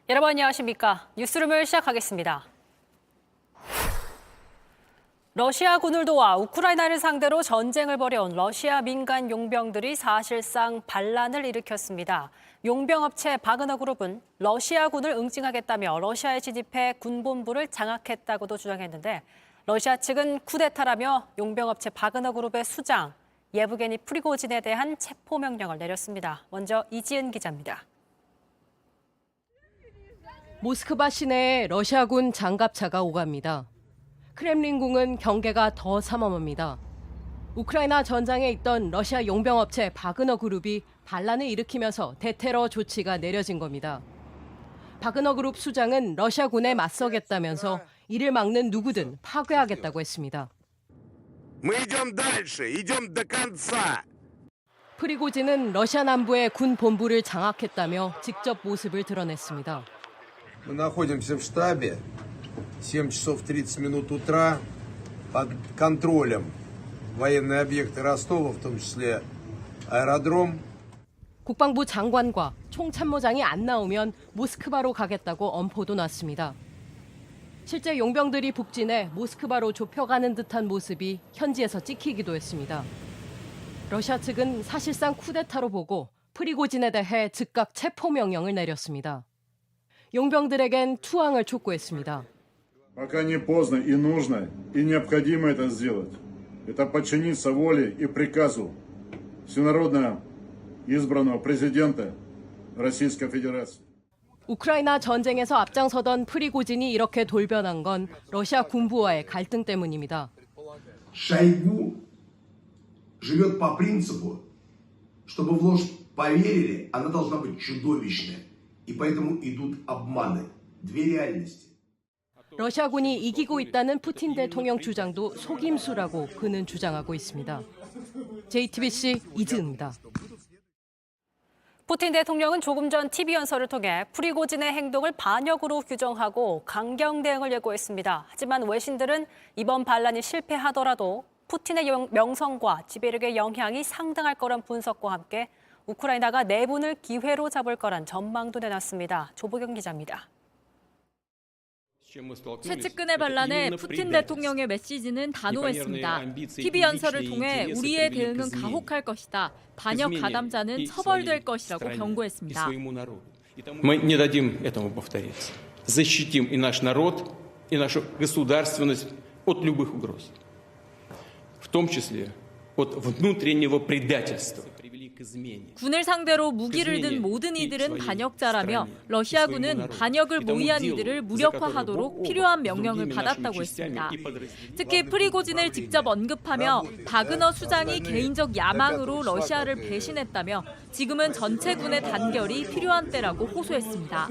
여러분 안녕하십니까? 뉴스룸을 시작하겠습니다. 러시아군을 도와 우크라이나를 상대로 전쟁을 벌여온 러시아 민간 용병들이 사실상 반란을 일으켰습니다. 용병업체 바그너그룹은 러시아군을 응징하겠다며 러시아에 진입해 군본부를 장악했다고도 주장했는데 러시아 측은 쿠데타라며 용병업체 바그너그룹의 수장 예브게니 프리고진에 대한 체포명령을 내렸습니다. 먼저 이지은 기자입니다. 모스크바 시내에 러시아군 장갑차가 오갑니다. 크렘린궁은 경계가 더 삼엄합니다. 우크라이나 전장에 있던 러시아 용병업체 바그너 그룹이 반란을 일으키면서 대테러 조치가 내려진 겁니다. 바그너 그룹 수장은 러시아군에 맞서겠다면서 이를 막는 누구든 파괴하겠다고 했습니다. 프리고진은 러시아 남부의 군 본부를 장악했다며 직접 모습을 드러냈습니다. Мы находимся в штабе. 7 часов 30 минут утра под контролем военные объекты Ростова, в том числе аэродром. 국방부 장관과 총참모장이 안 나오면 모스크바로 가겠다고 엄포도 놨습니다. 실제 용병들이 북진해 모스크바로 좁혀가는 듯한 모습이 현지에서 찍히기도 했습니다. 러시아 측은 사실상 쿠데타로 보고 프리고진에 대해 즉각 체포 명령을 내렸습니다. 용병들에겐 투항을 촉구했습니다. Пока не поздно и нужно, и необходимо это сделать. Это подчиниться воле и приказу всенародно избранного президента Российской Федерации. 우크라이나 전쟁에서 앞장서던 프리고진이 이렇게 돌변한 건 러시아 군부와의 갈등 때문입니다. Шойгу живет по принципу, чтобы в ложь поверили, она должна быть чудовищной. И поэтому идут обманы. Две реальности. 러시아군이 이기고 있다는 푸틴 대통령 주장도 속임수라고 그는 주장하고 있습니다. JTBC 이지은입니다. 푸틴 대통령은 조금 전 TV 연설을 통해 프리고진의 행동을 반역으로 규정하고 강경 대응을 예고했습니다. 하지만 외신들은 이번 반란이 실패하더라도 푸틴의 명성과 지배력의 영향이 상당할 거란 분석과 함께 우크라이나가 내분을 기회로 잡을 거란 전망도 내놨습니다. 조보경 기자입니다. 최측근의 반란에 푸틴 대통령의 메시지는 단호했습니다. TV 연설을 통해 우리의 대응은 가혹할 것이다. 반역 가담자는 처벌될 것이라고 경고했습니다. Мы не дадим этому повториться. Защитим и наш народ, и нашу государственность от любых угроз, в том числе от внутреннего предательства. 군을 상대로 무기를 든 모든 이들은 반역자라며 러시아군은 반역을 모의한 이들을 무력화하도록 필요한 명령을 받았다고 했습니다. 특히 프리고진을 직접 언급하며 바그너 수장이 개인적 야망으로 러시아를 배신했다며 지금은 전체 군의 단결이 필요한 때라고 호소했습니다.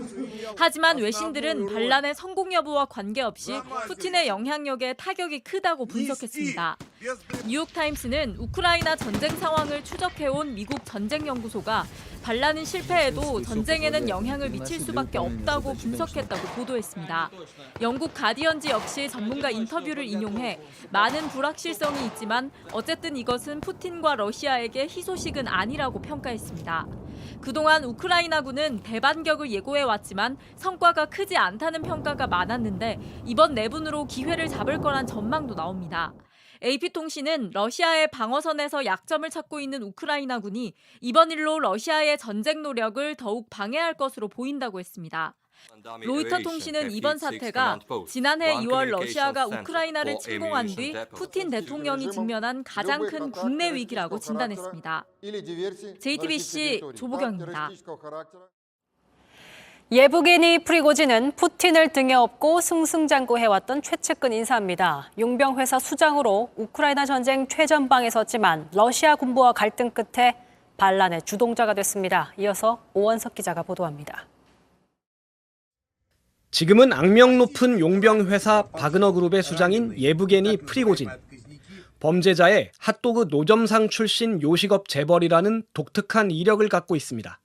하지만 외신들은 반란의 성공 여부와 관계없이 푸틴의 영향력에 타격이 크다고 분석했습니다. 뉴욕타임스는 우크라이나 전쟁 상황을 추적해온 미국 전쟁연구소가 반란은 실패해도 전쟁에는 영향을 미칠 수밖에 없다고 분석했다고 보도했습니다. 영국 가디언지 역시 전문가 인터뷰를 인용해 많은 불확실성이 있지만 어쨌든 이것은 푸틴과 러시아에게 희소식은 아니라고 평가했습니다. 그동안 우크라이나군은 대반격을 예고해왔지만 성과가 크지 않다는 평가가 많았는데 이번 내분으로 기회를 잡을 거란 전망도 나옵니다. AP통신은 러시아의 방어선에서 약점을 찾고 있는 우크라이나군이 이번 일로 러시아의 전쟁 노력을 더욱 방해할 것으로 보인다고 했습니다. 로이터 통신은 이번 사태가 지난해 2월 러시아가 우크라이나를 침공한 뒤 푸틴 대통령이 직면한 가장 큰 국내 위기라고 진단했습니다. JTBC 조보경입니다. 예브게니 프리고진은 푸틴을 등에 업고 승승장구해왔던 최측근 인사입니다. 용병회사 수장으로 우크라이나 전쟁 최전방에 섰지만 러시아 군부와 갈등 끝에 반란의 주동자가 됐습니다. 이어서 오원석 기자가 보도합니다. 지금은 악명 높은 용병회사 바그너그룹의 수장인 예브게니 프리고진. 범죄자의 핫도그 노점상 출신 요식업 재벌이라는 독특한 이력을 갖고 있습니다.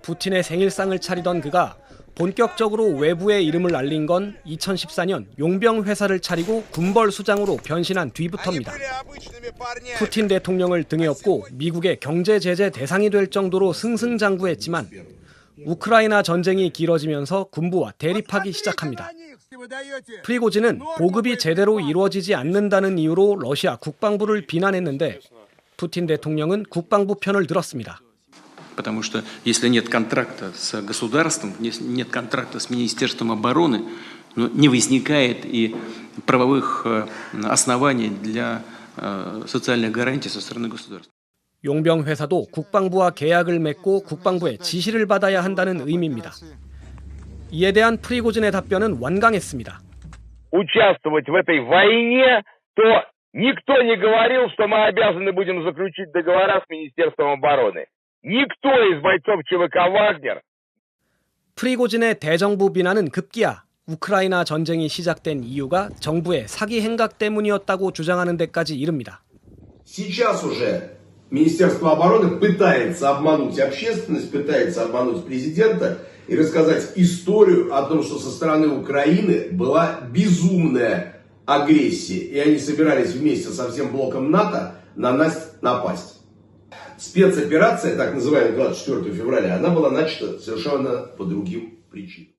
푸틴의 생일상을 차리던 그가 본격적으로 외부에 이름을 알린 건 2014년 용병회사를 차리고 군벌 수장으로 변신한 뒤부터입니다. 푸틴 대통령을 등에 업고 미국의 경제 제재 대상이 될 정도로 승승장구했지만 우크라이나 전쟁이 길어지면서 군부와 대립하기 시작합니다. 프리고진은 보급이 제대로 이루어지지 않는다는 이유로 러시아 국방부를 비난했는데 푸틴 대통령은 국방부 편을 들었습니다. Потому что если нет контракта с государством, если нет контракта с Министерством обороны, не возникает и правовых оснований для социальных гарантий со стороны государства. 용병 회사도 국방부와 계약을 맺고 국방부의 지시를 받아야 한다는 의미입니다. 이에 대한 프리고진의 답변은 완강했습니다. Участвовать в этой войне, то никто не говорил, что мы обязаны будем заключить договора с Министерством обороны. Никто из бойцов ЧВК «Вагнер». 프리고진의 대정부 비난은 급기야 우크라이나 전쟁이 시작된 이유가 정부의 사기 행각 때문이었다고 주장하는 데까지 이릅니다. Сейчас уже Министерство обороны пытается обмануть общественность, пытается обмануть президента и рассказать историю о том, что со стороны Украины была безумная агрессия, и они собирались вместе со всем блоком НАТО на нас напасть. Спецоперация, так называемая 24 февраля, она была начата совершенно по другим причинам.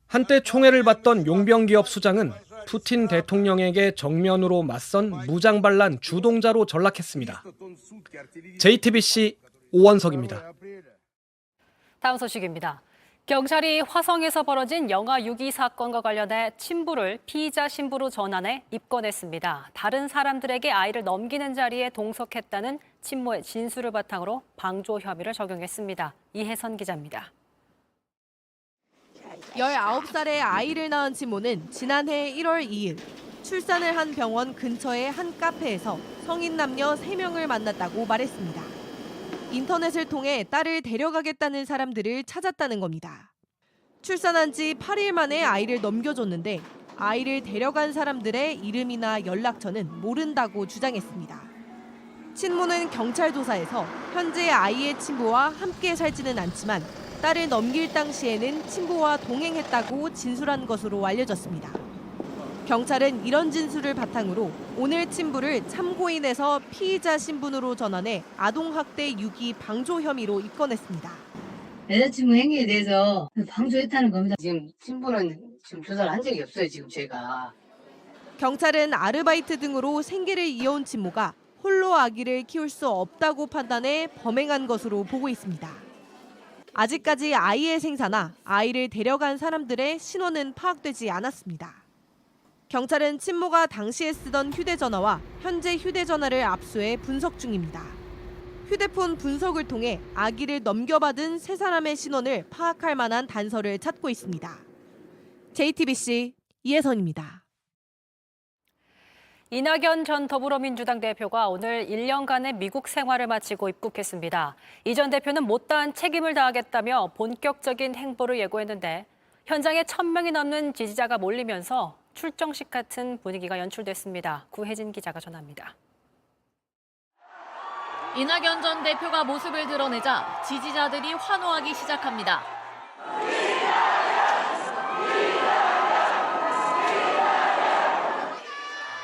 한때 총애를 받던 용병기업 수장은 푸틴 대통령에게 정면으로 맞선 무장반란 주동자로 전락했습니다. JTBC 오원석입니다. 다음 소식입니다. 경찰이 화성에서 벌어진 영아 유기 사건과 관련해 친부를 피의자 신부로 전환해 입건했습니다. 다른 사람들에게 아이를 넘기는 자리에 동석했다는 친모의 진술을 바탕으로 방조 혐의를 적용했습니다. 이혜선 기자입니다. 19살의 아이를 낳은 친모는 지난해 1월 2일 출산을 한 병원 근처의 한 카페에서 성인 남녀 3명을 만났다고 말했습니다. 인터넷을 통해 딸을 데려가겠다는 사람들을 찾았다는 겁니다. 출산한 지 8일 만에 아이를 넘겨줬는데 아이를 데려간 사람들의 이름이나 연락처는 모른다고 주장했습니다. 친모는 경찰 조사에서 현재 아이의 친부와 함께 살지는 않지만 딸을 넘길 당시에는 친부와 동행했다고 진술한 것으로 알려졌습니다. 경찰은 이런 진술을 바탕으로 오늘 친부를 참고인에서 피의자 신분으로 전환해 아동학대 유기 방조 혐의로 입건했습니다. 여자친구 행위에 대해서 방조했다는 겁니다. 지금 친부는 지금 조사를 한 적이 없어요, 지금 제가. 경찰은 아르바이트 등으로 생계를 이어온 친모가 홀로 아기를 키울 수 없다고 판단해 범행한 것으로 보고 있습니다. 아직까지 아이의 생사나 아이를 데려간 사람들의 신원은 파악되지 않았습니다. 경찰은 친모가 당시에 쓰던 휴대전화와 현재 휴대전화를 압수해 분석 중입니다. 휴대폰 분석을 통해 아기를 넘겨받은 세 사람의 신원을 파악할 만한 단서를 찾고 있습니다. JTBC 이혜선입니다. 이낙연 전 더불어민주당 대표가 오늘 1년간의 미국 생활을 마치고 입국했습니다. 이 전 대표는 못다한 책임을 다하겠다며 본격적인 행보를 예고했는데 현장에 1,000명이 넘는 지지자가 몰리면서 출정식 같은 분위기가 연출됐습니다. 구혜진 기자가 전합니다. 이낙연 전 대표가 모습을 드러내자 지지자들이 환호하기 시작합니다.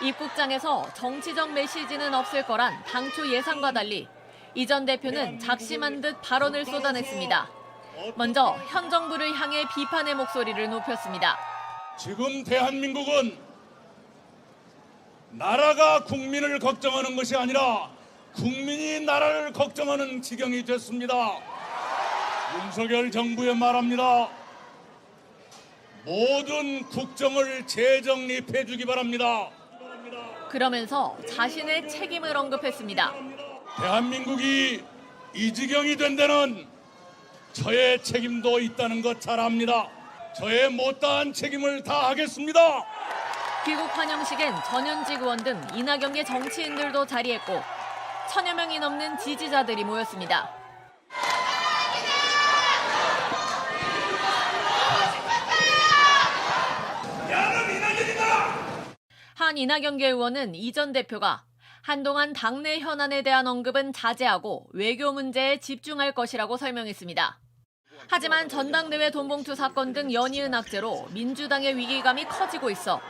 입국장에서 정치적 메시지는 없을 거란 당초 예상과 달리 이 전 대표는 작심한 듯 발언을 쏟아냈습니다. 먼저 현 정부를 향해 비판의 목소리를 높였습니다. 지금 대한민국은 나라가 국민을 걱정하는 것이 아니라 국민이 나라를 걱정하는 지경이 됐습니다. 윤석열 정부에 말합니다. 모든 국정을 재정립해 주기 바랍니다. 그러면서 자신의 책임을 언급했습니다. 대한민국이 이 지경이 된 데는 저의 책임도 있다는 것 잘 압니다. 저의 못다한 책임을 다하겠습니다. 귀국 환영식엔 전현직 의원 등 이낙연계 정치인들도 자리했고 1,000여 명이 넘는 지지자들이 모였습니다. 한 이낙연계 의원은 이 전 대표가 한동안 당내 현안에 대한 언급은 자제하고 외교 문제에 집중할 것이라고 설명했습니다. 하지만 전당대회 돈봉투 사건 등 연이은 악재로 민주당의 위기감이 커지고 있어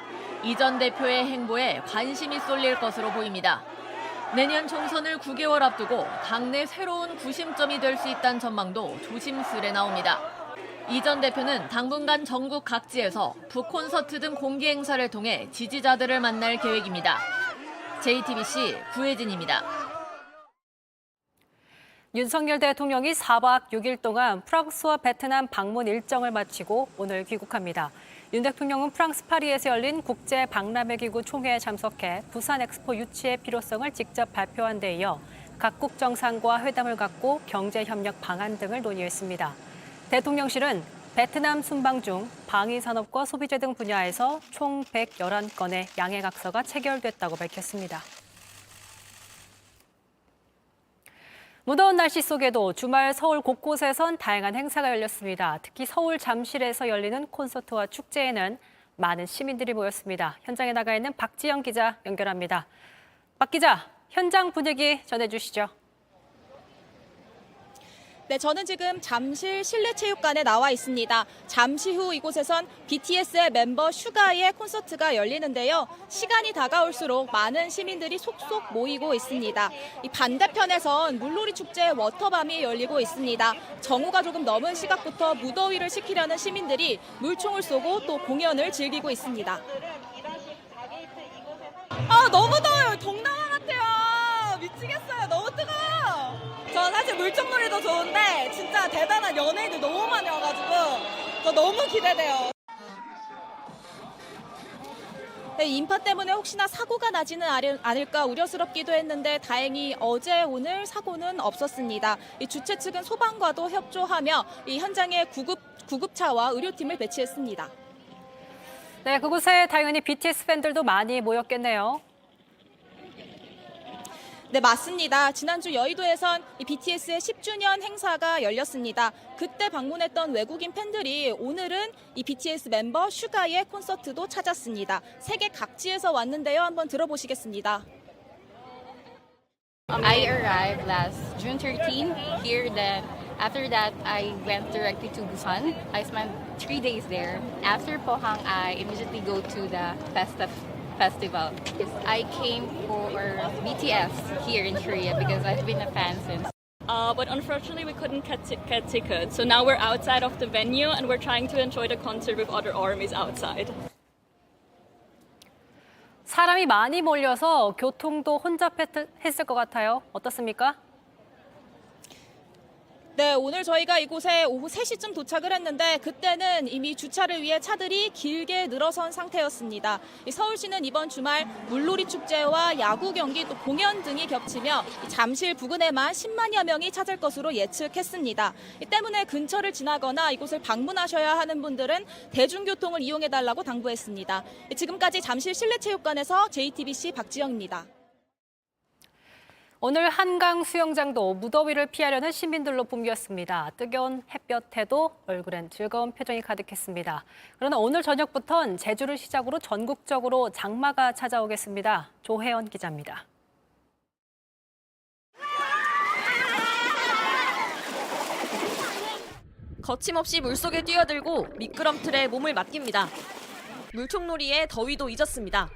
이 전 대표의 행보에 관심이 쏠릴 것으로 보입니다. 내년 총선을 9개월 앞두고 당내 새로운 구심점이 될 수 있다는 전망도 조심스레 나옵니다. 이 전 대표는 당분간 전국 각지에서 북콘서트 등 공개 행사를 통해 지지자들을 만날 계획입니다. JTBC 구혜진입니다. 윤석열 대통령이 4박 6일 동안 프랑스와 베트남 방문 일정을 마치고 오늘 귀국합니다. 윤 대통령은 프랑스 파리에서 열린 국제 박람회 기구 총회에 참석해 부산 엑스포 유치의 필요성을 직접 발표한 데 이어 각국 정상과 회담을 갖고 경제 협력 방안 등을 논의했습니다. 대통령실은 베트남 순방 중 방위산업과 소비재 등 분야에서 총 111건의 양해각서가 체결됐다고 밝혔습니다. 무더운 날씨 속에도 주말 서울 곳곳에선 다양한 행사가 열렸습니다. 특히 서울 잠실에서 열리는 콘서트와 축제에는 많은 시민들이 모였습니다. 현장에 나가 있는 박지영 기자 연결합니다. 박 기자, 현장 분위기 전해주시죠. 네, 저는 지금 잠실 실내체육관에 나와 있습니다. 잠시 후 이곳에선 BTS의 멤버 슈가의 콘서트가 열리는데요. 시간이 다가올수록 많은 시민들이 속속 모이고 있습니다. 이 반대편에선 물놀이 축제 워터밤이 열리고 있습니다. 정오가 조금 넘은 시각부터 무더위를 식히려는 시민들이 물총을 쏘고 또 공연을 즐기고 있습니다. 너무 더워요. 동남아 같아요. 미치겠어요. 너무 뜨거워요. 저 사실 물총놀이도 좋은데 진짜 대단한 연예인들 너무 많이 와가지고 저 너무 기대돼요. 네, 인파 때문에 혹시나 사고가 나지는 않을까 우려스럽기도 했는데 다행히 어제 오늘 사고는 없었습니다. 이 주최 측은 소방과도 협조하며 이 현장에 구급차와 의료팀을 배치했습니다. 네, 그곳에 당연히 BTS 팬들도 많이 모였겠네요. 네, 맞습니다. 지난주 여의도에선 이 BTS의 10주년 행사가 열렸습니다. 그때 방문했던 외국인 팬들이 오늘은 이 BTS 멤버 슈가의 콘서트도 찾았습니다. 세계 각지에서 왔는데요. 한번 들어보시겠습니다. I arrived last June 13 here. Then after that, I went directly to Busan. I spent 3 days there. After Pohang, I immediately go to the festival. I came for BTS here in Korea because I've been a fan since. But unfortunately we couldn't get tickets. So now we're outside of the venue and we're trying to enjoy the concert with other ARMYs outside. 사람이 많이 몰려서 교통도 혼잡했을 것 같아요. 어떻습니까? 네, 오늘 저희가 이곳에 오후 3시쯤 도착을 했는데 그때는 이미 주차를 위해 차들이 길게 늘어선 상태였습니다. 서울시는 이번 주말 물놀이 축제와 야구 경기 또 공연 등이 겹치며 잠실 부근에만 10만여 명이 찾을 것으로 예측했습니다. 이 때문에 근처를 지나거나 이곳을 방문하셔야 하는 분들은 대중교통을 이용해달라고 당부했습니다. 지금까지 잠실 실내체육관에서 JTBC 박지영입니다. 오늘 한강 수영장도 무더위를 피하려는 시민들로 붐볐습니다. 뜨거운 햇볕에도 얼굴엔 즐거운 표정이 가득했습니다. 그러나 오늘 저녁부터는 제주를 시작으로 전국적으로 장마가 찾아오겠습니다. 조혜연 기자입니다. 거침없이 물속에 뛰어들고 미끄럼틀에 몸을 맡깁니다. 물총놀이에 더위도 잊었습니다.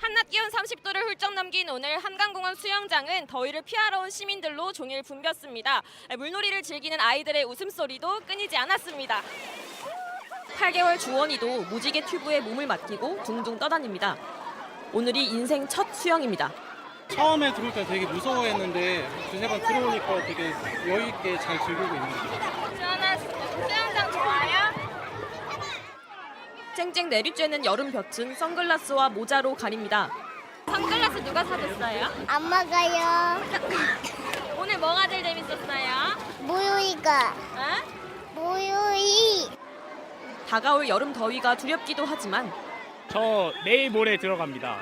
한낮 기온 30도를 훌쩍 넘긴 오늘 한강공원 수영장은 더위를 피하러 온 시민들로 종일 붐볐습니다. 물놀이를 즐기는 아이들의 웃음소리도 끊이지 않았습니다. 8개월 주원이도 무지개 튜브에 몸을 맡기고 둥둥 떠다닙니다. 오늘이 인생 첫 수영입니다. 처음에 들어올 때 되게 무서워했는데 두세 번 들어오니까 되게 여유 있게 잘 즐기고 있는 것 같아요. 주원아, 수영장 좋아요? 쨍쨍 내리쬐는 여름 볕은 선글라스와 모자로 가립니다. 선글라스 누가 사줬어요? 엄마가요. 오늘 뭐가 제일 재밌었어요? 모유이가. 모유이. 다가올 여름 더위가 두렵기도 하지만 저 내일 모레 들어갑니다.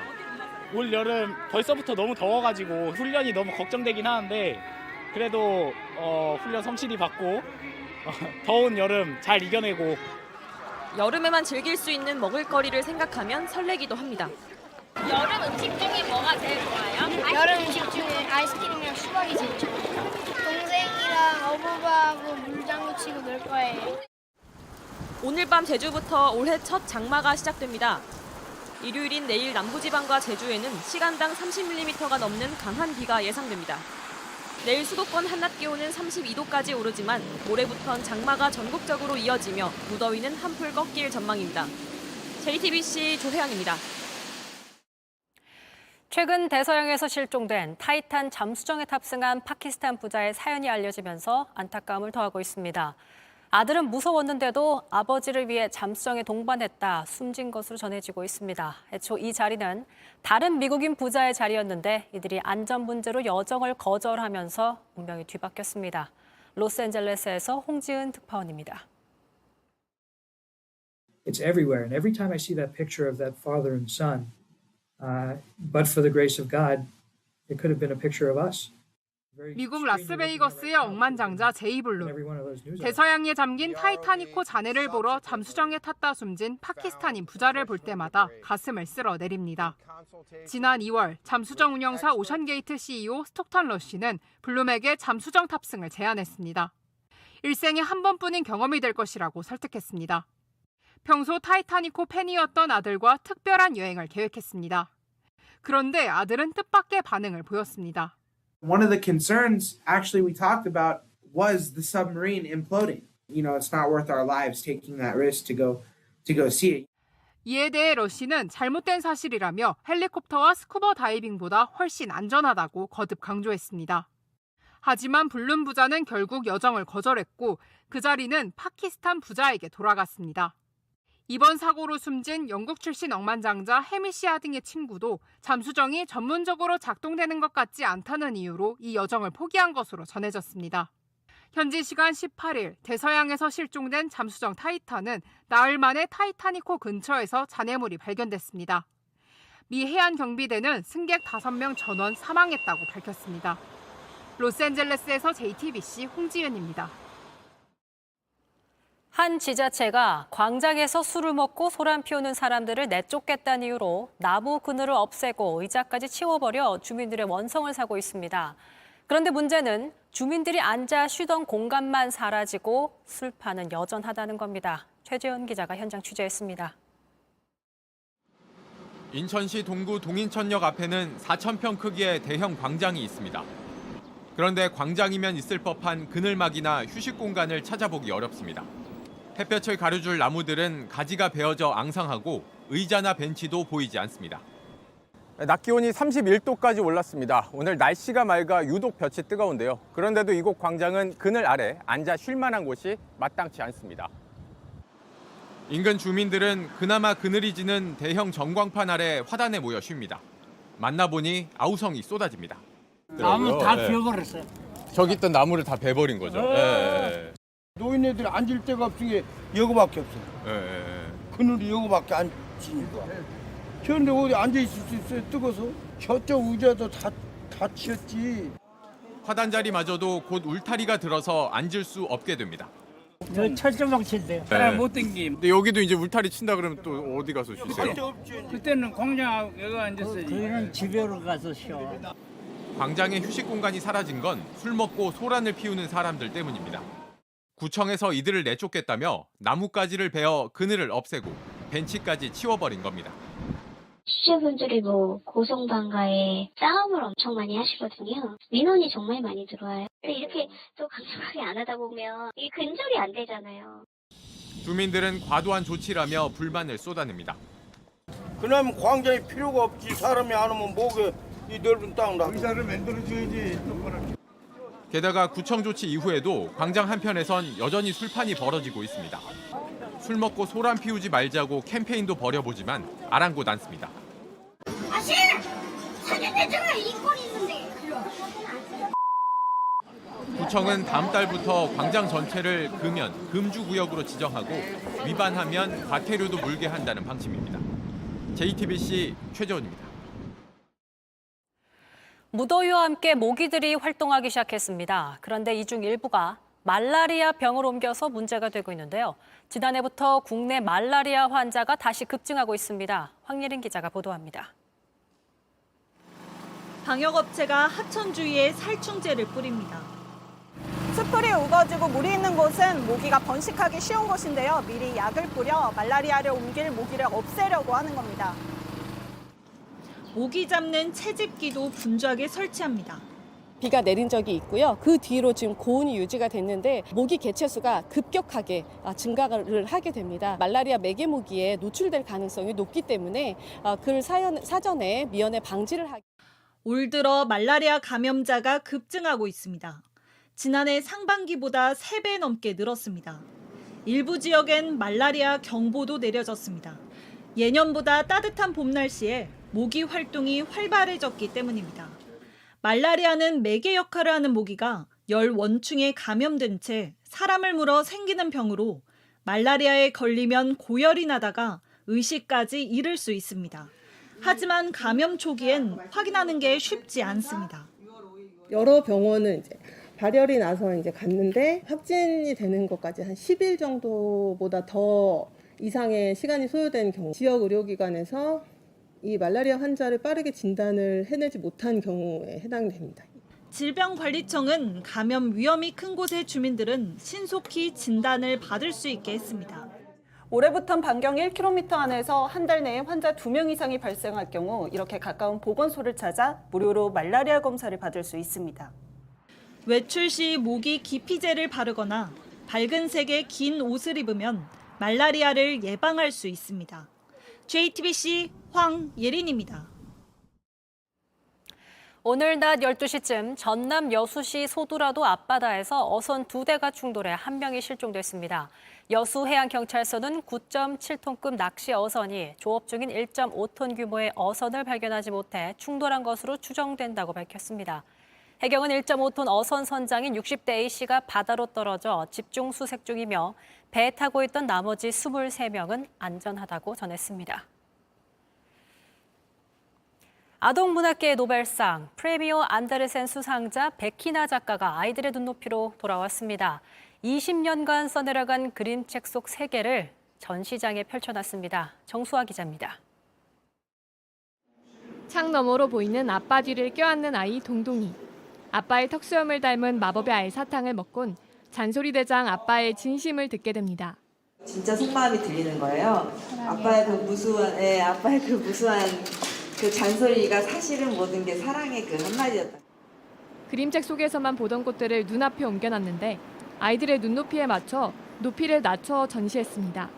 올 여름 벌써부터 너무 더워가지고 훈련이 너무 걱정되긴 하는데 그래도 훈련 성실히 받고 더운 여름 잘 이겨내고 여름에만 즐길 수 있는 먹을거리를 생각하면 설레기도 합니다. 여름 음식 중에 뭐가 제일 좋아요? 여름 음식 중에 아이스크림이랑 수박이 제일 좋아요. 동생이랑 어부바하고 물장구 치고 놀 거예요. 오늘 밤 제주부터 올해 첫 장마가 시작됩니다. 일요일인 내일 남부지방과 제주에는 시간당 30mm가 넘는 강한 비가 예상됩니다. 내일 수도권 한낮 기온은 32도까지 오르지만 모레부턴 장마가 전국적으로 이어지며 무더위는 한풀 꺾일 전망입니다. JTBC 조혜영입니다. 최근 대서양에서 실종된 타이탄 잠수정에 탑승한 파키스탄 부자의 사연이 알려지면서 안타까움을 더하고 있습니다. 아들은 무서웠는데도 아버지를 위해 잠수정에 동반했다 숨진 것으로 전해지고 있습니다. 애초 이 자리는 다른 미국인 부자의 자리였는데 이들이 안전 문제로 여정을 거절하면서 운명이 뒤바뀌었습니다. 로스앤젤레스에서 홍지은 특파원입니다. It's everywhere, and every time I see that picture of that father and son, but for the grace of God, it could have been a picture of us. 미국 라스베이거스의 억만장자 제이 블룸. 대서양에 잠긴 타이타닉호 잔해를 보러 잠수정에 탔다 숨진 파키스탄인 부자를 볼 때마다 가슴을 쓸어내립니다. 지난 2월 잠수정 운영사 오션게이트 CEO 스톡턴 러시는 블룸에게 잠수정 탑승을 제안했습니다. 일생에 한 번뿐인 경험이 될 것이라고 설득했습니다. 평소 타이타닉호 팬이었던 아들과 특별한 여행을 계획했습니다. 그런데 아들은 뜻밖의 반응을 보였습니다. One of the concerns actually we talked about was the submarine imploding. You know, it's not worth our lives taking that risk to go see it. 이에 대해 러시는 잘못된 사실이라며 헬리콥터와 스쿠버 다이빙보다 훨씬 안전하다고 거듭 강조했습니다. 하지만 블룸 부자는 결국 여정을 거절했고 그 자리는 파키스탄 부자에게 돌아갔습니다. 이번 사고로 숨진 영국 출신 억만장자 해미시아 등의 친구도 잠수정이 전문적으로 작동되는 것 같지 않다는 이유로 이 여정을 포기한 것으로 전해졌습니다. 현지 시간 18일 대서양에서 실종된 잠수정 타이탄은 나흘 만에 타이타닉호 근처에서 잔해물이 발견됐습니다. 미 해안경비대는 승객 5명 전원 사망했다고 밝혔습니다. 로스앤젤레스에서 JTBC 홍지은입니다. 한 지자체가 광장에서 술을 먹고 소란 피우는 사람들을 내쫓겠다는 이유로 나무 그늘을 없애고 의자까지 치워버려 주민들의 원성을 사고 있습니다. 그런데 문제는 주민들이 앉아 쉬던 공간만 사라지고 술판은 여전하다는 겁니다. 최재현 기자가 현장 취재했습니다. 인천시 동구 동인천역 앞에는 4,000평 크기의 대형 광장이 있습니다. 그런데 광장이면 있을 법한 그늘막이나 휴식 공간을 찾아보기 어렵습니다. 햇볕을 가려줄 나무들은 가지가 베어져 앙상하고 의자나 벤치도 보이지 않습니다. 낮 기온이 31도까지 올랐습니다. 오늘 날씨가 맑아 유독 볕이 뜨거운데요. 그런데도 이곳 광장은 그늘 아래 앉아 쉴 만한 곳이 마땅치 않습니다. 인근 주민들은 그나마 그늘이 지는 대형 전광판 아래 화단에 모여 쉽니다. 만나보니 아우성이 쏟아집니다. 나무 다 베어버렸어요. 저기 있던 나무를 다 베버린 거죠. 예. 노인네들이 앉을 데가 없으니 여기밖에 없어요. 그늘이 여기밖에 안 지니까. 그런데 어디 앉아 있을 수 있어요? 뜨거워서. 저쪽 의자도 다 치웠지. 화단 자리마저도 곧 울타리가 들어서 앉을 수 없게 됩니다. 저 철조망 친대요. 사람 못 댕김. 근데 여기도 이제 울타리 친다 그러면 또 어디 가서 쉬세요? 그때는 공장하고 여기 앉았어요. 그는 집으로 가서 쉬어. 광장의 휴식 공간이 사라진 건 술 먹고 소란을 피우는 사람들 때문입니다. 구청에서 이들을 내쫓겠다며 나뭇가지를 베어 그늘을 없애고 벤치까지 치워버린 겁니다. 취재분들이 고성방가에 싸움을 엄청 많이 하시거든요. 민원이 정말 많이 들어와요. 근데 이렇게 또 강력하게 안 하다 보면 이게 근절이 안 되잖아요. 주민들은 과도한 조치라며 불만을 쏟아냅니다. 그러면 광장이 필요가 없지. 사람이 안 오면 뭐게 이 넓은 땅 의자를 만들어줘야지. 게다가 구청 조치 이후에도 광장 한편에선 여전히 술판이 벌어지고 있습니다. 술 먹고 소란 피우지 말자고 캠페인도 벌여보지만 아랑곳 않습니다. 아씨! 사진 내잖아. 인권 있는데. 구청은 다음 달부터 광장 전체를 금연, 금주구역으로 지정하고 위반하면 과태료도 물게 한다는 방침입니다. JTBC 최재원입니다. 무더위와 함께 모기들이 활동하기 시작했습니다. 그런데 이 중 일부가 말라리아 병으로 옮겨서 문제가 되고 있는데요. 지난해부터 국내 말라리아 환자가 다시 급증하고 있습니다. 황예린 기자가 보도합니다. 방역업체가 하천 주위에 살충제를 뿌립니다. 수풀이 우거지고 물이 있는 곳은 모기가 번식하기 쉬운 곳인데요. 미리 약을 뿌려 말라리아를 옮길 모기를 없애려고 하는 겁니다. 모기 잡는 채집기도 분주하게 설치합니다. 비가 내린 적이 있고요. 그 뒤로 지금 고온이 유지가 됐는데 모기 개체수가 급격하게 증가를 하게 됩니다. 말라리아 매개 모기에 노출될 가능성이 높기 때문에 그 사전에 미연에 방지를 하기. 올 들어 말라리아 감염자가 급증하고 있습니다. 지난해 상반기보다 3배 넘게 늘었습니다. 일부 지역엔 말라리아 경보도 내려졌습니다. 예년보다 따뜻한 봄 날씨에 모기 활동이 활발해졌기 때문입니다. 말라리아는 매개 역할을 하는 모기가 열 원충에 감염된 채 사람을 물어 생기는 병으로 말라리아에 걸리면 고열이 나다가 의식까지 잃을 수 있습니다. 하지만 감염 초기엔 확인하는 게 쉽지 않습니다. 여러 병원은 이제 발열이 나서 이제 갔는데 확진이 되는 것까지 한 10일 정도보다 더 이상의 시간이 소요된 경우, 지역 의료기관에서 이 말라리아 환자를 빠르게 진단을 해내지 못한 경우에 해당됩니다. 질병관리청은 감염 위험이 큰 곳의 주민들은 신속히 진단을 받을 수 있게 했습니다. 올해부터는 반경 1km 안에서 한 달 내에 환자 2명 이상이 발생할 경우 이렇게 가까운 보건소를 찾아 무료로 말라리아 검사를 받을 수 있습니다. 외출 시 모기 기피제를 바르거나 밝은 색의 긴 옷을 입으면 말라리아를 예방할 수 있습니다. JTBC 황예린입니다. 오늘 낮 12시쯤 전남 여수시 소두라도 앞바다에서 어선 2대가 충돌해 1명이 실종됐습니다. 여수해양경찰서는 9.7톤급 낚시 어선이 조업 중인 1.5톤 규모의 어선을 발견하지 못해 충돌한 것으로 추정된다고 밝혔습니다. 해경은 1.5톤 어선 선장인 60대 A씨가 바다로 떨어져 집중 수색 중이며 배에 타고 있던 나머지 23명은 안전하다고 전했습니다. 아동문학계의 노벨상 프레미오 안데르센 수상자 베키나 작가가 아이들의 눈높이로 돌아왔습니다. 20년간 써내려간 그림책 속 세계를 전시장에 펼쳐놨습니다. 정수아 기자입니다. 창 너머로 보이는 아빠 뒤를 껴안는 아이 동동이. 아빠의 턱수염을 닮은 마법의 알사탕을 먹곤 잔소리대장 아빠의 진심을 듣게 됩니다. 진짜 속마음이 들리는 거예요. 아빠의 그 무수한 그 잔소리가 사실은 모든 게 사랑의 그 한마디였다. 그림책 속에서만 보던 꽃들을 눈앞에 옮겨놨는데 아이들의 눈높이에 맞춰 높이를 낮춰 전시했습니다.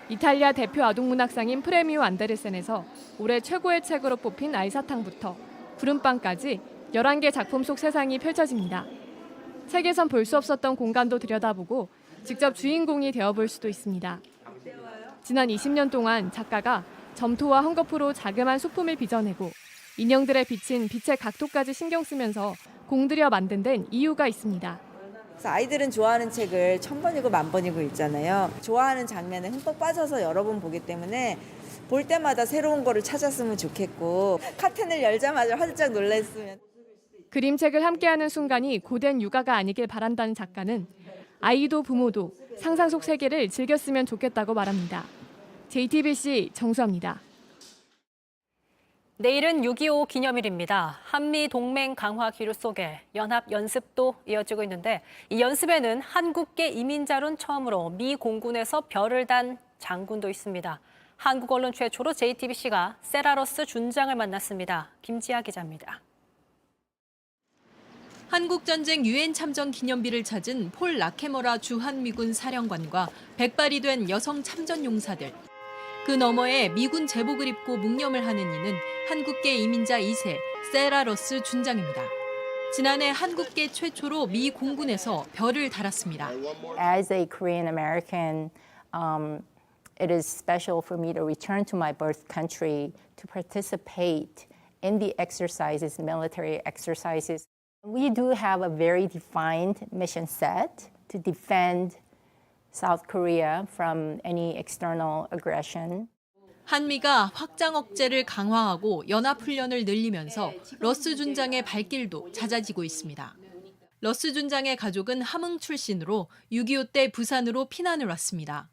이탈리아 대표 아동문학상인 프레미오 안데르센에서 올해 최고의 책으로 뽑힌 알사탕부터 구름빵까지 11개 작품 속 세상이 펼쳐집니다. 책에선 볼 수 없었던 공간도 들여다보고 직접 주인공이 되어볼 수도 있습니다. 지난 20년 동안 작가가 점토와 헝겊으로 자그마한 소품을 빚어내고 인형들에 비친 빛의 각도까지 신경 쓰면서 공들여 만든 데는 이유가 있습니다. 그래서 아이들은 좋아하는 책을 1000번이고 10,000번이고 읽잖아요. 좋아하는 장면에 흠뻑 빠져서 여러 번 보기 때문에 볼 때마다 새로운 거를 찾았으면 좋겠고 카텐을 열자마자 활짝 놀랐으면. 그림책을 함께하는 순간이 고된 육아가 아니길 바란다는 작가는 아이도 부모도 상상 속 세계를 즐겼으면 좋겠다고 말합니다. JTBC 정수아입니다. 내일은 6.25 기념일입니다. 한미 동맹 강화 기류 속에 연합 연습도 이어지고 있는데 이 연습에는 한국계 이민자론 처음으로 미 공군에서 별을 단 장군도 있습니다. 한국 언론 최초로 JTBC가 세라러스 준장을 만났습니다. 김지아 기자입니다. 한국전쟁 유엔 참전 기념비를 찾은 폴 라케머라 주한미군 사령관과 백발이 된 여성 참전 용사들. 그 너머에 미군 제복을 입고 묵념을 하는 이는 한국계 이민자 2세 세라러스 준장입니다. 지난해 한국계 최초로 미 공군에서 별을 달았습니다. As a Korean American, it is special for me to return to my birth country to participate in the exercises, military exercises. We do have a very defined mission set to defend South Korea from any external aggression. 한미가 확장 억제를 강화하고 연합훈련을 늘리면서 러스 준장의 발길도 잦아지고 있습니다. 러스 준장의 가족은 함흥 출신으로 6.25 때 부산으로 피난을 왔습니다.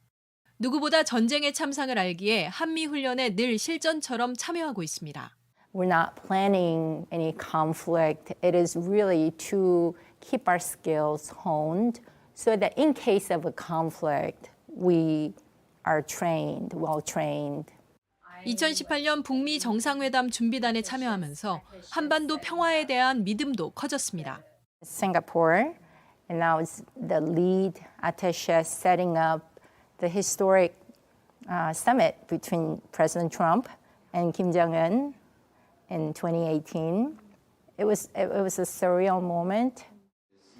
누구보다 전쟁의 참상을 알기에 한미 훈련에 늘 실전처럼 참여하고 있습니다. We're not planning any conflict. It is really to keep our skills honed so that in case of a conflict, we are trained, well trained. 2018년 북미 정상회담 준비단에 참여하면서 한반도 평화에 대한 믿음도 커졌습니다. Singapore, and I was the lead attaché setting up the historic summit between President Trump and Kim Jong-un in 2018. It was a surreal moment.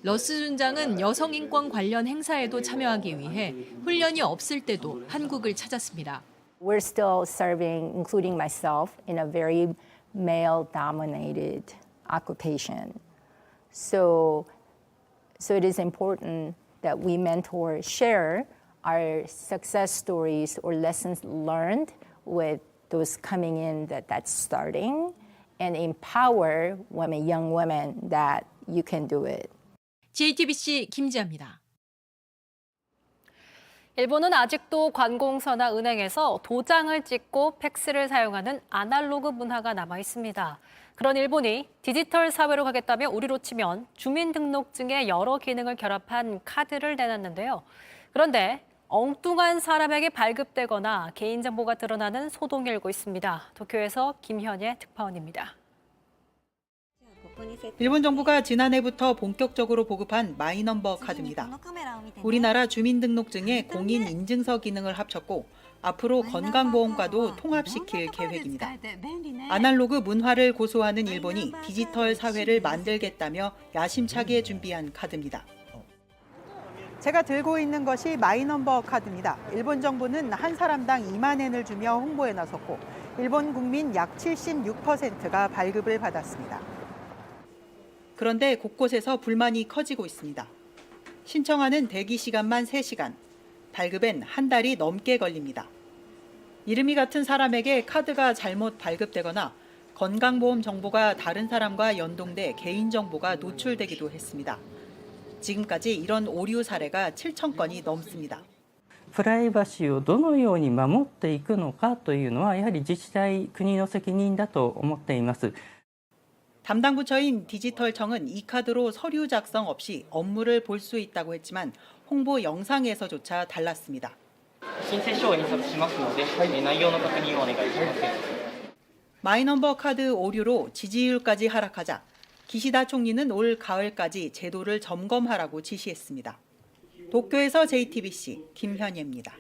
러스 준장은 여성 인권 관련 행사에도 참여하기 위해 훈련이 없을 때도 한국을 찾았습니다. We're still serving, including myself, in a very male-dominated occupation. So it is important that we mentor, share our success stories or lessons learned with those coming in that's starting, and empower women, young women, that you can do it. JTBC 김지아입니다. 일본은 아직도 관공서나 은행에서 도장을 찍고 팩스를 사용하는 아날로그 문화가 남아 있습니다. 그런 일본이 디지털 사회로 가겠다며 우리로 치면 주민등록증의 여러 기능을 결합한 카드를 내놨는데요. 그런데 엉뚱한 사람에게 발급되거나 개인정보가 드러나는 소동이 일고 있습니다. 도쿄에서 김현예 특파원입니다. 일본 정부가 지난해부터 본격적으로 보급한 마이넘버 카드입니다. 우리나라 주민등록증의 공인인증서 기능을 합쳤고 앞으로 건강보험과도 통합시킬 계획입니다. 아날로그 문화를 고수하는 일본이 디지털 사회를 만들겠다며 야심차게 준비한 카드입니다. 제가 들고 있는 것이 마이넘버 카드입니다. 일본 정부는 한 사람당 2만 엔을 주며 홍보에 나섰고 일본 국민 약 76%가 발급을 받았습니다. 그런데 곳곳에서 불만이 커지고 있습니다. 신청하는 대기 시간만 3시간, 발급엔 한 달이 넘게 걸립니다. 이름이 같은 사람에게 카드가 잘못 발급되거나 건강보험 정보가 다른 사람과 연동돼 개인정보가 노출되기도 했습니다. 지금까지 이런 오류 사례가 7,000건이 넘습니다. プライバシーをどのように守っていくのかというのはやはり自治体、国の責任だと思っています。 담당 부처인 디지털청은 이 카드로 서류 작성 없이 업무를 볼 수 있다고 했지만 홍보 영상에서조차 달랐습니다. 마이넘버 카드 오류로 지지율까지 하락하자 기시다 총리는 올 가을까지 제도를 점검하라고 지시했습니다. 도쿄에서 JTBC 김현예입니다.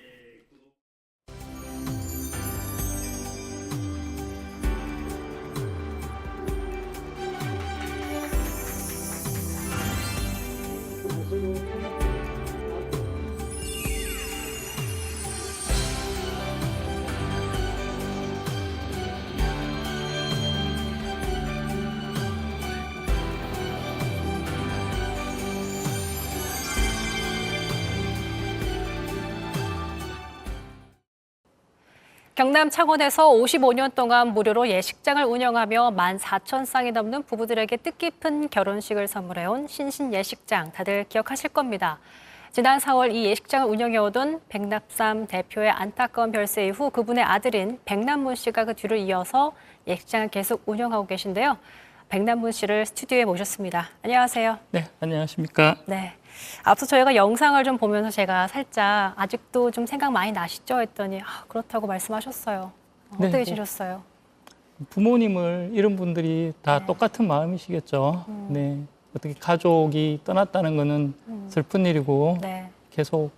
경남 창원에서 55년 동안 무료로 예식장을 운영하며 14,000쌍이 넘는 부부들에게 뜻깊은 결혼식을 선물해온 신신예식장, 다들 기억하실 겁니다. 지난 4월 이 예식장을 운영해오던 백납삼 대표의 안타까운 별세 이후 그분의 아들인 백남문 씨가 그 뒤를 이어서 예식장을 계속 운영하고 계신데요. 백남문 씨를 스튜디오에 모셨습니다. 안녕하세요. 네, 안녕하십니까. 네. 앞서 저희가 영상을 좀 보면서 제가 살짝 아직도 좀 생각 많이 나시죠? 했더니 그렇다고 말씀하셨어요. 어떻게 네, 지셨어요? 부모님을 잃은 분들이 다 똑같은 마음이시겠죠. 네, 어떻게 가족이 떠났다는 거는 슬픈 일이고 네. 계속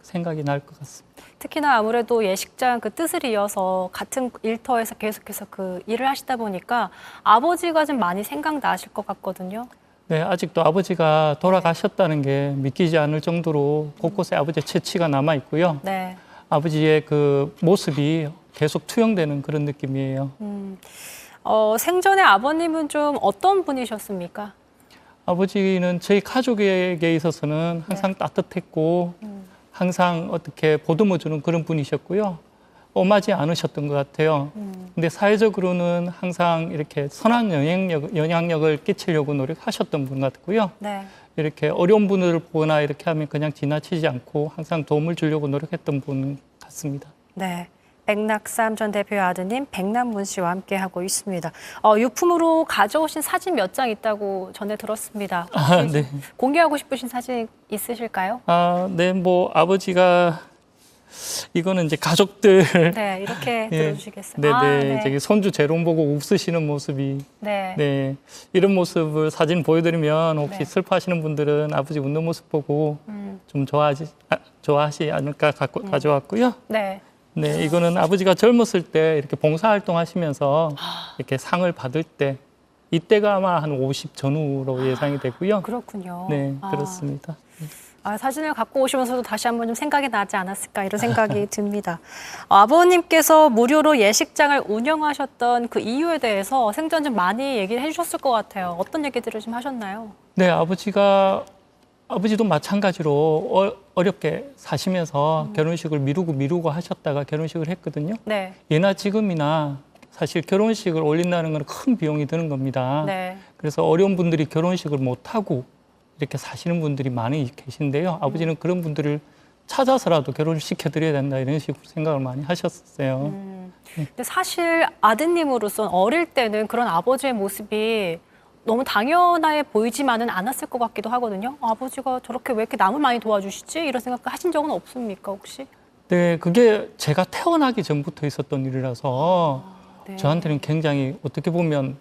생각이 날 것 같습니다. 특히나 아무래도 예식장 그 뜻을 이어서 같은 일터에서 계속해서 그 일을 하시다 보니까 아버지가 좀 많이 생각나실 것 같거든요. 네, 아직도 아버지가 돌아가셨다는 게 믿기지 않을 정도로 곳곳에 아버지의 채취가 남아 있고요. 네. 아버지의 그 모습이 계속 투영되는 그런 느낌이에요. 생전에 아버님은 좀 어떤 분이셨습니까? 아버지는 저희 가족에게 있어서는 항상 따뜻했고 항상 어떻게 보듬어주는 그런 분이셨고요. 엄하지 않으셨던 것 같아요. 근데 사회적으로는 항상 이렇게 선한 영향력을 끼치려고 노력하셨던 분 같고요. 네. 이렇게 어려운 분을 보거나 이렇게 하면 그냥 지나치지 않고 항상 도움을 주려고 노력했던 분 같습니다. 네. 백낙삼 전 대표의 아드님 백남문 씨와 함께하고 있습니다. 유품으로 가져오신 사진 몇 장 있다고 전해 들었습니다. 네. 공개하고 싶으신 사진 있으실까요? 네, 뭐 아버지가 이거는 이제 가족들 네, 이렇게 예. 들어주시겠어요? 네네. 아, 네. 저기 손주 재롱 보고 웃으시는 모습이 네. 네. 이런 모습을 사진 보여드리면 혹시 네. 슬퍼하시는 분들은 아버지 웃는 모습 보고 좀 좋아하시 않을까 가져왔고요. 네. 네, 이거는 아버지가 젊었을 때 이렇게 봉사활동 하시면서 이렇게 상을 받을 때 이때가 아마 한 50 전후로 예상이 되고요. 그렇군요. 네, 아. 그렇습니다. 사진을 갖고 오시면서도 다시 한번 좀 생각이 나지 않았을까 이런 생각이 듭니다. 아버님께서 무료로 예식장을 운영하셨던 그 이유에 대해서 생전 좀 많이 얘기를 해주셨을 것 같아요. 어떤 얘기들을 좀 하셨나요? 네, 아버지도 마찬가지로 어렵게 사시면서 결혼식을 미루고 하셨다가 결혼식을 했거든요. 네. 예나 지금이나 사실 결혼식을 올린다는 건 큰 비용이 드는 겁니다. 네. 그래서 어려운 분들이 결혼식을 못하고 이렇게 사시는 분들이 많이 계신데요. 아버지는 그런 분들을 찾아서라도 결혼을 시켜드려야 된다 이런 식으로 생각을 많이 하셨어요. 근데 사실 아드님으로서는 어릴 때는 그런 아버지의 모습이 너무 당연해 보이지만은 않았을 것 같기도 하거든요. 아버지가 저렇게 왜 이렇게 남을 많이 도와주시지? 이런 생각 하신 적은 없습니까, 혹시? 네, 그게 제가 태어나기 전부터 있었던 일이라서 네. 저한테는 굉장히 어떻게 보면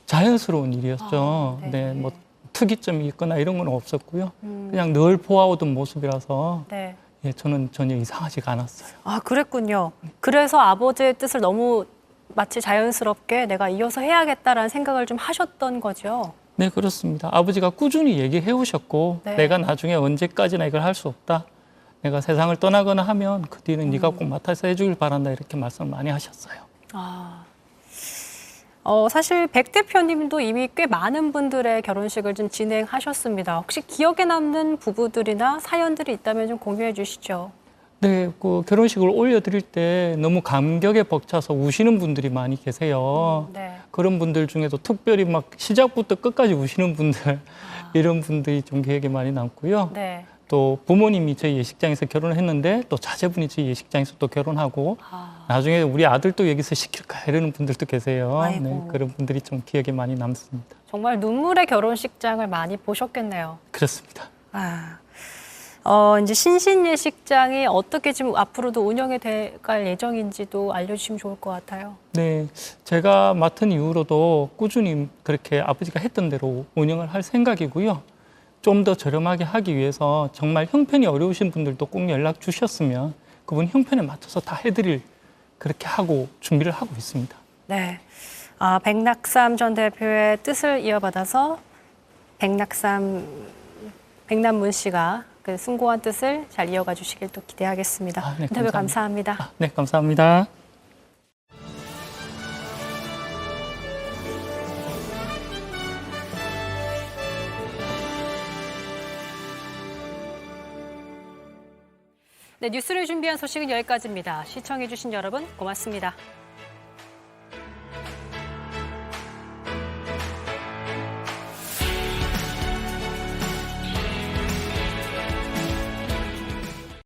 자연스러운 일이었죠. 네, 뭐 특이점이 있거나 이런 건 없었고요. 그냥 늘 보아오던 모습이라서 네. 예, 저는 전혀 이상하지가 않았어요. 아, 그랬군요. 그래서 아버지의 뜻을 너무 마치 자연스럽게 내가 이어서 해야겠다라는 생각을 좀 하셨던 거죠. 네, 그렇습니다. 아버지가 꾸준히 얘기해 오셨고 네. 내가 나중에 언제까지나 이걸 할 수 없다. 내가 세상을 떠나거나 하면 그 뒤는 네가 꼭 맡아서 해주길 바란다 이렇게 말씀을 많이 하셨어요. 사실 백 대표님도 이미 꽤 많은 분들의 결혼식을 좀 진행하셨습니다. 혹시 기억에 남는 부부들이나 사연들이 있다면 좀 공유해 주시죠. 네, 그 결혼식을 올려드릴 때 너무 감격에 벅차서 우시는 분들이 많이 계세요. 네. 그런 분들 중에도 특별히 막 시작부터 끝까지 우시는 분들 이런 분들이 좀 기억에 많이 남고요. 네. 또 부모님이 저희 예식장에서 결혼을 했는데 또 자제분이 저희 예식장에서 또 결혼하고 나중에 우리 아들도 여기서 시킬까 이러는 분들도 계세요. 아이고. 네, 그런 분들이 좀 기억에 많이 남습니다. 정말 눈물의 결혼식장을 많이 보셨겠네요. 그렇습니다. 이제 신신 예식장이 어떻게 지금 앞으로도 운영이 돼갈 예정인지도 알려주시면 좋을 것 같아요. 네, 제가 맡은 이후로도 꾸준히 그렇게 아버지가 했던 대로 운영을 할 생각이고요. 좀 더 저렴하게 하기 위해서 정말 형편이 어려우신 분들도 꼭 연락 주셨으면 그분 형편에 맞춰서 다 해드릴 그렇게 하고 준비를 하고 있습니다. 네. 백낙삼 전 대표의 뜻을 이어받아서 백남문 씨가 그 숭고한 뜻을 잘 이어가 주시길 또 기대하겠습니다. 네, 인터뷰 감사합니다. 네, 감사합니다. 네, 뉴스를 준비한 소식은 여기까지입니다. 시청해주신 여러분 고맙습니다.